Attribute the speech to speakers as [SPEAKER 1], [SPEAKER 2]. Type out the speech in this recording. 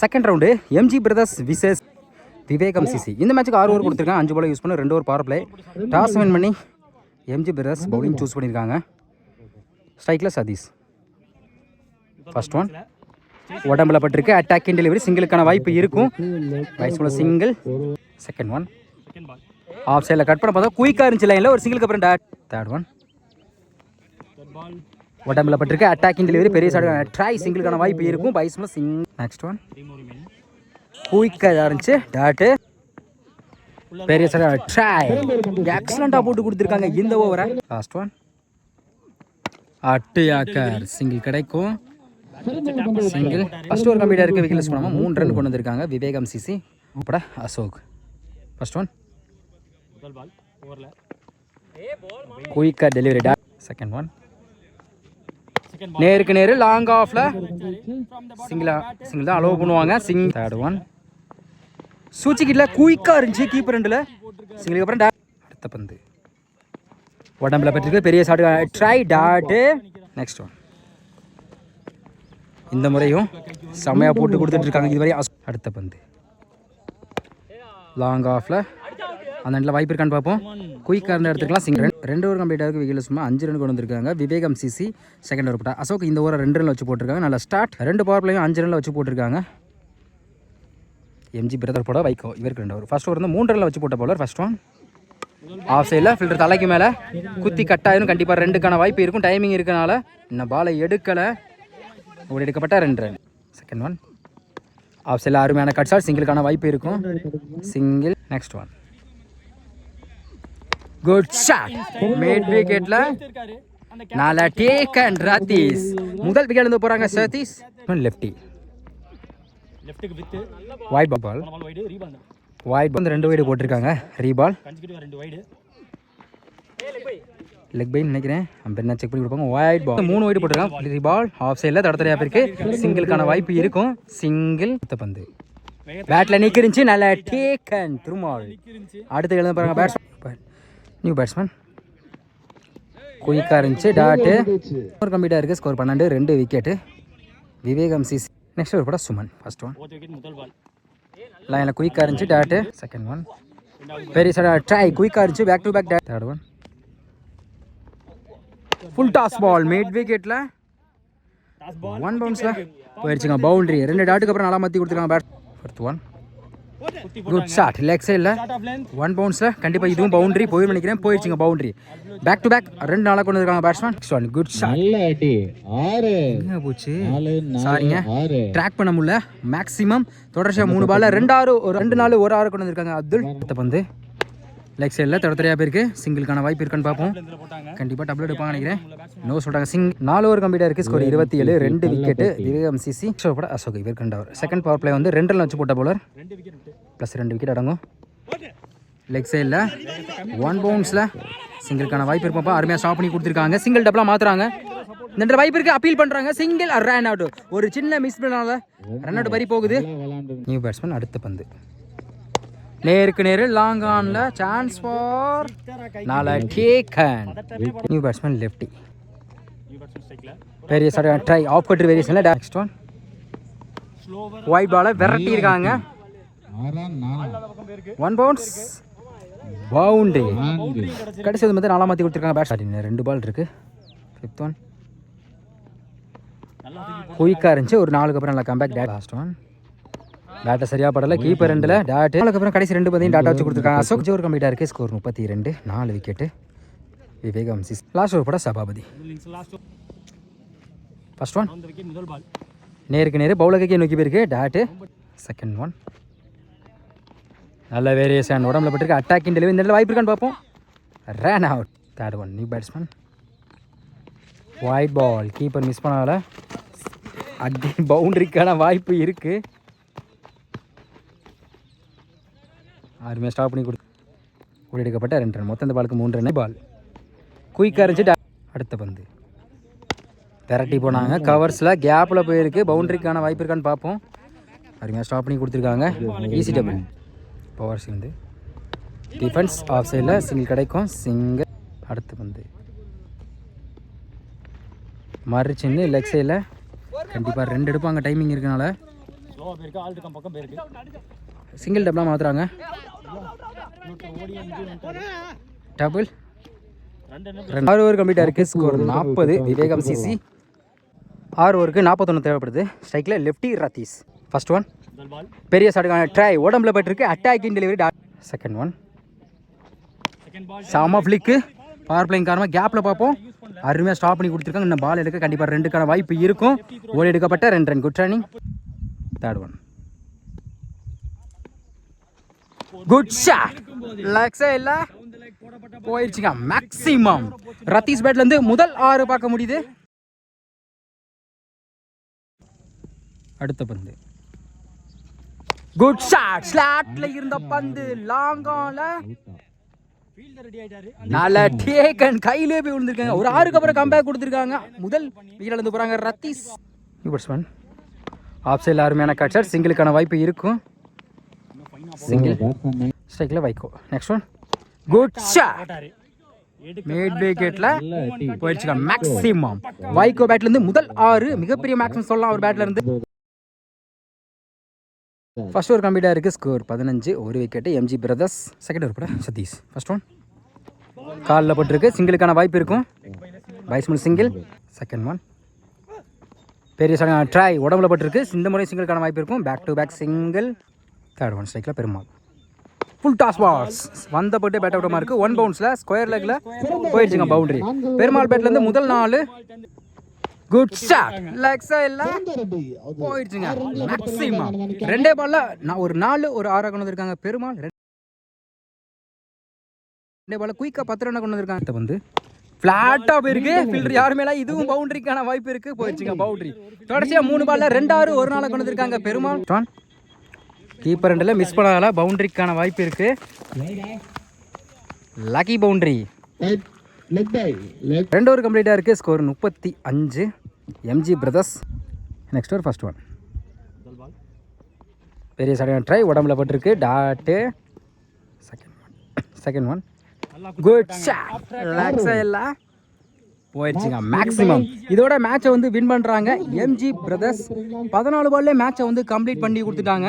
[SPEAKER 1] Second round MG brothers versus Vivegam CC. இந்த மேட்ச்சுக்கு 6 over கொடுத்துருக்காங்க. 5 பால் யூஸ் பண்ணி 2 over power play. Toss win பண்ணி எம்ஜி பிரதர்ஸ் பவுலிங் சூஸ் பண்ணியிருக்காங்க. ஸ்ட்ரைக்கில் சதீஷ். ஃபர்ஸ்ட் ஒன் உடம்புல பட்டிருக்கு. அட்டாக்கிங் டெலிவரி சிங்கிளுக்கான வாய்ப்பு இருக்கும். Right single. Second one off சைடில் கட் பண்ண பார்த்தா குயிக்காக இருந்துச்சு லைனில். ஒரு சிங்கிளுக்கு அப்புறம் தேர்ட் ஒன் உடம்புல பட்டிருக்கு. அட்டாக்கிங் டெலிவரி பெரிய சாடு ட்ரை சிங்கிளுக்கான வாய்ப்பு இருக்கும். பைஸ்ல சிங்கிள். நெக்ஸ்ட் ஒன் குயிக்காக இருந்துச்சு. டாட்டு பெரிய சாடு ட்ரை எக்ஸலண்டாக போட்டு கொடுத்துருக்காங்க இந்த ஓவரை. லாஸ்ட் ஒன் அட்டையாக்கர் சிங்கிள் கிடைக்கும். சிங்கிள். ஃபர்ஸ்ட் ஓவர் கம்ப்ளீட்டாக இருக்குது. விக்கெட் லூஸ் பண்ணாமல் 3 ரன் கொண்டு வந்திருக்காங்க விவேகம் சிசி. அப்படா அசோக். ஃபர்ஸ்ட் ஒன் குயிக்காக டெலிவரி. செகண்ட் ஒன் நேருக்கு நேரு லாங் ஆஃப்ல சிங்கிள் தான் அலோவ் பண்ணுவாங்க. தேர்ட் ஒன் சூச்சிக்கிட்டல குயிக்காக இருந்துச்சு கீப்பர் ரெண்டில். சிங்கிளுக்கு அப்புறம் அடுத்த பந்து உடம்புல பற்றிருக்கு. பெரிய shot try dot. Next one இந்த முறையும் செம்மையாக போட்டு கொடுத்துட்டு இருக்காங்க இதுவரை. அடுத்த பந்து லாங் ஆஃப்ல அந்த இடத்துல வாய்ப்பு இருக்கான்னு பார்ப்போம். குயிக்காக இருந்த எடுத்துக்கலாம். சிங்கிள். 2 ஓவர் கம்ப்ளீட்டாக இருக்குது. விக்கெட் சும்மா 5 ரன் கொண்டு வந்திருக்காங்க விவேகம் சிசி. செகண்ட் ஓவர் போட்டா அசோக் இந்த ஓவரை 2 ரன் வச்சு போட்டிருக்காங்க. நல்ல ஸ்டார்ட். 2 பவர் பிளேயும் 5 ரனில் வச்சு போட்டிருக்காங்க. எம்ஜி பிரதர் போட வைக்கோ இவருக்கு 2 ஓவர். ஃபர்ஸ்ட் ஓவர் வந்து 3 ரனில் வச்சு போட்ட பவுலர். ஃபர்ஸ்ட் ஒன் ஆஃப் சைடில் ஃபில்டர் தலைக்கு மேலே குத்தி கட்டாயிரும். கண்டிப்பாக 2க்கான வாய்ப்பு இருக்கும். டைமிங் இருக்கனால இன்னும் பாலை எடுக்கலை. ஓடி எடுக்கப்பட்ட 2 ரன். செகண்ட் ஒன் ஆஃப் சைடில் அருமையான கட் ஷாட். சிங்கிளுக்கான வாய்ப்பு இருக்கும். Single. Next one good shot mid விக்கெட்ல. நாலா டேக் அண்ட் ரதீஷ் முதல் விக்கெட் இருந்து போறாங்க. Sathish lefty wide ball. Wide வந்து 2 வைடு போட்டிருக்காங்க. ரீபால் லெக் பை நினைக்கிறேன். என்ன செக் பண்ணி கொடுப்பாங்க. வைட் பால் 3 வைடு போட்டிருக்காங்க. ரீபால் ஆஃப் சைடில் தடத்தடையா இருக்கு. சிங்கிளுக்கான வாய்ப்பு இருக்கும். சிங்கிள். பந்து பேட்ல நிற்கிருந்துச்சு. நல்ல டேக் அண்ட் திருமால். அடுத்து எழுத பாருங்க பேட்ஸ்மேன் நியூ பேட்ஸ்மேன் குயிக்காக இருந்துச்சு. டாட்டு ஒரு கம்ப்ளீட்டாக இருக்குது. Score 12. 2 wicket Vivegam CC. Next ஒரு பட சுமன். ஃபர்ஸ்ட் ஒன் லைனில் குயிக்காக இருந்துச்சு. டாட்டு. செகண்ட் ஒன் பெரிய சார் ட்ரை குயிக்காக இருந்துச்சு. Back to back dot. Third one full toss ball mid விக்கெட்டில் 1 பவுன்ஸில் போயிடுச்சுங்க. பவுண்டரி 2 டாட்டுக்கு அப்புறம் நல்லா மாற்றி கொடுத்துருக்காங்க bat. Fourth one good shot leg சைடில் 1 பவுன்ஸில் கண்டிப்பாக இதுவும் பவுண்டரி போய் நினைக்கிறேன். போயிடுச்சுங்க பவுண்டரி. பேக் டு பேக் 2 நாளாக கொண்டு இருக்காங்க batsman. Next one good shot. எங்கே போச்சு சாரிங்க ட்ராக் பண்ண முடியல. மேக்ஸிமம் தொடர்ச்சியாக 3 பால்ல 2 ஆறு ஒரு 2 நாள் 1 ஆறு கொண்டு வந்திருக்காங்க அப்துல். அடுத்த பந்து லெக் சைடில் தடத்தரையாக போயிருக்கு. சிங்கிளுக்கான வாய்ப்பு இருக்கான்னு பார்ப்போம். கண்டிப்பாக டபுள் எடுப்பாங்க நினைக்கிறேன். நோ சொல்கிறாங்க. 4 ஓவர் கம்ப்ளீட்டாக இருக்குது. ஸ்கோர் 27. 2 wicket Vivegam CC. போட அசோக் இவருக்கு 2 ஓவர். செகண்ட் பவர் பிளே வந்து 2 ரன் வச்சு போட்ட பவுலர் ப்ளஸ் 2 விக்கெட் அடங்கும். லெக் சைடில் 1 பவுன்ஸில் சிங்கிளுக்கான வாய்ப்பு இருப்பப்பா. அருமையாக ஸ்டாப் பண்ணி கொடுத்துருக்காங்க. சிங்கிள் டபுளாக மாற்றுறாங்க. இந்த வாய்ப்பு இருக்குது. அப்பீல் பண்ணுறாங்க. Single run out. ஒரு சின்ன மிஸ் பண்ணால ரன் அவுட் பறி போகுது. New batsman. அடுத்த பந்து நேருக்கு நேரு லாங் ஆன்ல சான்ஸ் ஃபார் நாலா டேக்கன். நியூ பேட்ஸ்மேன் லெஃப்டி பெரிய சார் ட்ரை ஆஃப் கட் வேரியேஷன்ல. நெக்ஸ்ட் ஒன் ஒயிட் பாலை விரட்டி இருக்காங்க. 1 பவுன்ஸ் பவுண்டரி. கடைசி வந்து 4 மாற்றி கொடுத்துருக்காங்க பேட்ஸ்மேன். 2 பால் இருக்கு. ஃபிஃப்த் ஒன் குயிக்காக இருந்துச்சு. ஒரு 4க்கு அப்புறம் நல்லா கம்பேக். லாஸ்ட் ஒன் பேட்டை சரியாக படலை. கீப்பர் 2ல் டாட். அதுக்கப்புறம் கடைசி 2 பந்தையும் டாட்டா வச்சு கொடுத்துருக்காங்க. அசோக் ஒரு கம்ப்ளீட்டாக இருக்குது. ஸ்கோர் 32. 4 விக்கெட்டு விவேகம் சிஸ். லாஸ்ட் ஒரு பட சபாபதி. ஃபர்ஸ்ட் ஒன் நேருக்கு நேரு பவுலகைக்கு நோக்கி போயிருக்கு. டாட்டு. செகண்ட் ஒன் நல்ல வேரியேஷன் உடம்புல பட்டிருக்கு. அட்டாக்கிங் டெலிவரி இந்த வாய்ப்பு இருக்கான்னு பார்ப்போம். Run out. Third one new batsman white ball. Keeper miss பண்ணால அடி பவுண்டரிக்கான வாய்ப்பு இருக்குது. அருமையாக ஸ்டாப் பண்ணி ஓடி எடுக்கப்பட்ட 2 ரன். மொத்தம் இந்த பாலுக்கு 3 ரன். பால் குயிக்காக இருந்துச்சு. அடுத்த பந்து விரட்டி போனாங்க. கவர்ஸில் கேப்பில் போயிருக்கு. பவுண்டரிக்கான வாய்ப்பு இருக்கான்னு பார்ப்போம். அருமையாக ஸ்டாப் பண்ணி கொடுத்துருக்காங்க. Easy double. பவர்ஸ் வந்து டிஃபென்ஸ் ஆஃப் சைடில் சிங்கிள் கிடைக்கும். சிங்கிள். அடுத்த பந்து மறுச்சின்னு லெக் சைடில் கண்டிப்பாக 2 எடுப்பாங்க. டைமிங் இருக்கனால சிங்கிள் டபுளாக மாற்றுறாங்க. டபுள் 6 ஓவர் கம்ப்ளீட்டாக இருக்குது. ஸ்கோர் 40. விவேகம் சிசி 6 ஓவருக்கு 41 தேவைப்படுது. ஸ்ட்ரைக்கில் லெஃப்டி ரத்தீஸ். ஃபர்ஸ்ட் ஒன் பெரிய ஷாட்டுக்கான ட்ரை உடம்புல பட்டிருக்கு. Attacking delivery. செகண்ட் ஒன் சாம் ஆஃப் லிக்கு பவர் பிளேயிங் காரணமாக கேப்பில் பார்ப்போம். அருமையாக ஸ்டாப் பண்ணி கொடுத்துருக்காங்க. இன்னும் பால் எடுக்க கண்டிப்பாக 2க்கான வாய்ப்பு இருக்கும். ஓடி எடுக்கப்பட்ட 2 run. Good running. Third one good shot. லக்ஸே இல்லை போயிடுச்சுங்க. மேக்ஸிமம் ரத்தீஸ் பேட்லேருந்து முதல் 6 பார்க்க முடியுது. அடுத்த பந்து குட் ஷாட். ஸ்லாட்ல இருந்த பந்து லாங்கால நல்ல டேக்கன். கையிலே போய் விழுந்திருக்காங்க. ஒரு 6க்கு அப்புறம் கம்பேக் கொடுத்துருக்காங்க. முதல் வீரர் இருந்து போறாங்க ரத்தீஸ். பேட்ஸ்மேன் ஆஃப் சைடில் அருமையான கட் ஷாட். சிங்கிளுக்கான வாய்ப்பு இருக்கும். சிங்கிள் ஸ்ட்ரைக்கில் Vaiko. Next one good shot. Mid விக்கெட்ல போயிடுச்சுங்க. மேக்ஸிமம் வைக்கோ பேட்ல இருந்து முதல் 6 மிகப்பெரிய மேக்ஸிமம் சொல்லலாம் அவர் பேட்ல இருந்து. ஃபர்ஸ்ட் ஓவர் கம்ப்ளீட்டாக இருக்குது. ஸ்கோர் 15. ஒரு wicket MG Brothers. Second over கூட சதீஷ். ஃபர்ஸ்ட் ஒன் காலில் போட்டிருக்கு. சிங்கிளுக்கான வாய்ப்பு இருக்கும். பைஸ்மல் சிங்கிள். செகண்ட் ஒன் பெரிய ஷாட் ட்ரை உடம்புல போட்டிருக்கு. இந்த முறை சிங்கிளுக்கான வாய்ப்பு இருக்கும். Back to back single. Third one ஸ்ட்ரைக்கில் பெருமாள் ஃபுல் டாஸ் பால்ஸ் வந்த போட்டு பேட் அவுட்டமாக இருக்குது. 1 பவுன்ஸில் ஸ்கொயர் லெக்கில் போயிடுச்சுங்க பவுண்டரி. பெருமாள் பேட்லேருந்து முதல் 4. Good shot. லெக்ஸா இல்லை போயிடுச்சுங்க. மேக்ஸிமம் 2 பால்ல நான் ஒரு 4 ஒரு 6 கொண்டு வந்திருக்காங்க பெருமாள். 2 பால்ல குயிக்காக 10 ரன் கொண்டு வந்திருக்காங்க. வந்து ஃபிளாட்டாக போயிருக்கு. ஃபீல்டர் யாருமே இல்லை. இதுவும் பவுண்டரிக்கான வாய்ப்பு இருக்குது. போயிடுச்சுங்க பவுண்டரி. தொடர்ச்சியாக 3 பால்ல 2 6 ஒரு 4 கொண்டு வந்திருக்காங்க பெருமாள். கீப்பர் 2ல மிஸ் பண்ணால பவுண்டரிக்கான வாய்ப்பு இருக்கு. Lucky boundary. 2 ஓவர் கம்ப்ளீட்டாக இருக்குது. Score 35. MG brothers. Next over first one பெரிய சடையான ட்ரை உடம்புல பட்டிருக்கு. Dot. Second one good shot. ரிலாக்ஸாக இல்லை போயிடுச்சுங்க. மேக்ஸிமம் இதோட மேட்சை வந்து வின் பண்ணுறாங்க எம்ஜி பிரதர்ஸ். 14 பால்லே மேட்சை வந்து கம்ப்ளீட் பண்ணி கொடுத்துட்டாங்க.